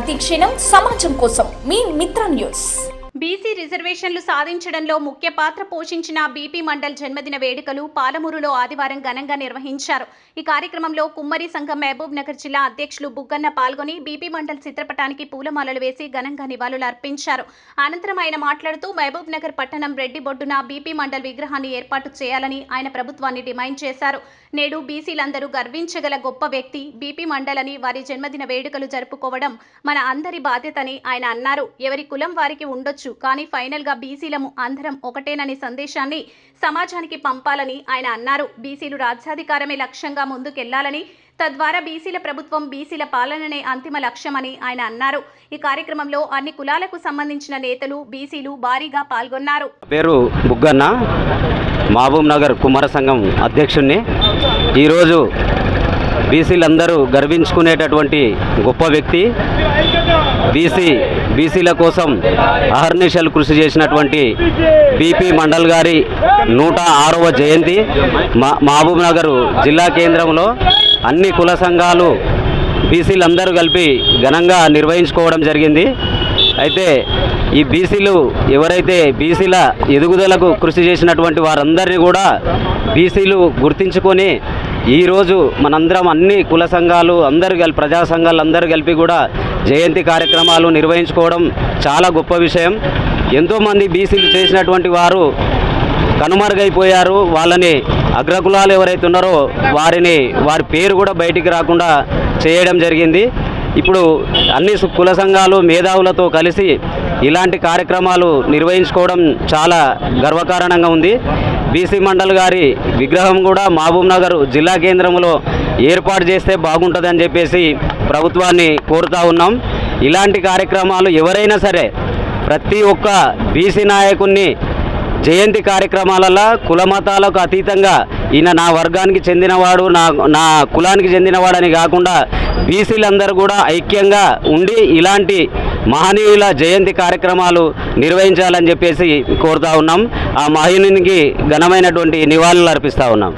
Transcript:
ప్రతి క్షణం సమాజం కోసం మీ మిత్ర న్యూస్. బీసీ రిజర్వేషన్లు సాధించడంలో ముఖ్య పాత్ర పోషించిన బీపీ మండల్ జన్మదిన వేడుకలు పాలమూరులో ఆదివారం ఘనంగా నిర్వహించారు. ఈ కార్యక్రమంలో కుమ్మరి సంఘం మహబూబ్ నగర్ జిల్లా అధ్యక్షులు బుగ్గన్న పాల్గొని బీపీ మండల్ చిత్రపటానికి పూలమాలలు వేసి ఘనంగా నివాళులు అర్పించారు. అనంతరం ఆయన మాట్లాడుతూ మహబూబ్ నగర్ పట్టణం రెడ్డి బొడ్డున బీపీ మండల్ విగ్రహాన్ని ఏర్పాటు చేయాలని ఆయన ప్రభుత్వాన్ని డిమాండ్ చేశారు. నేడు బీసీలందరూ గర్వించగల గొప్ప వ్యక్తి బీపీ మండల్ అని వారి జన్మదిన వేడుకలు జరుపుకోవడం మన అందరి బాధ్యతని ఆయన అన్నారు. ఎవరి కులం వారికి ఉండొచ్చు, కానీ ఫైనల్ గా బీసీలము అందరం ఒకటేనని సందేశాన్ని సమాజానికి పంపాలని ఆయన అన్నారు. బీసీలు రాజ్యాధికారమే లక్ష్యంగా ముందుకెళ్లాలని, తద్వారా బీసీల ప్రభుత్వం బీసీల పాలననే అంతిమ లక్ష్యమని ఆయన అన్నారు. ఈ కార్యక్రమంలో అన్ని కులాలకు సంబంధించిన నేతలు బీసీలు భారీగా పాల్గొన్నారు. పేరు బుగ్గన్న, మహబూబ్ నగర్ కుమార సంఘం అధ్యక్షుడిని. ఈరోజు బీసీలందరూ గర్వించుకునేటటువంటి గొప్ప వ్యక్తి, బీసీల కోసం అహర్నిశలు కృషి చేసినటువంటి బీపీ మండల్ గారి 106వ జయంతి మహబూబ్ నగర్ జిల్లా కేంద్రంలో అన్ని కుల సంఘాలు బీసీలందరూ కలిపి ఘనంగా నిర్వహించుకోవడం జరిగింది. అయితే ఈ బీసీలు ఎవరైతే బీసీల ఎదుగుదలకు కృషి చేసినటువంటి వారందరినీ కూడా బీసీలు గుర్తించుకొని ఈరోజు మనందరం అన్ని కుల సంఘాలు అందరూ కలిపి ప్రజా సంఘాలు అందరూ కలిపి కూడా జయంతి కార్యక్రమాలు నిర్వహించుకోవడం చాలా గొప్ప విషయం. ఎంతోమంది బీసీలు చేసినటువంటి వారు కనుమరుగైపోయారు. వాళ్ళని అగ్రకులాలు ఎవరైతే ఉన్నారో వారి పేరు కూడా బయటికి రాకుండా చేయడం జరిగింది. ఇప్పుడు అన్ని కుల సంఘాలు మేధావులతో కలిసి ఇలాంటి కార్యక్రమాలు నిర్వహించుకోవడం చాలా గర్వకారణంగా ఉంది. బీసీ మండల్ గారి విగ్రహం కూడా మహబూబ్ నగర్ జిల్లా కేంద్రంలో ఏర్పాటు చేస్తే బాగుంటుందని చెప్పేసి ప్రభుత్వాన్ని కోరుతా ఉన్నాం. ఇలాంటి కార్యక్రమాలు ఎవరైనా సరే ప్రతి ఒక్క బీసీ నాయకుడిని జయంతి కార్యక్రమాలలో కులమతాలకు అతీతంగా ఈయన నా వర్గానికి చెందినవాడు, నా కులానికి చెందినవాడని కాకుండా బీసీలందరూ కూడా ఐక్యంగా ఉండి ఇలాంటి మహనీయుల జయంతి కార్యక్రమాలు నిర్వహించాలని చెప్పేసి కోరుతా ఉన్నాం. ఆ మహనీయునికి ఘనమైనటువంటి నివాళులు అర్పిస్తూ ఉన్నాం.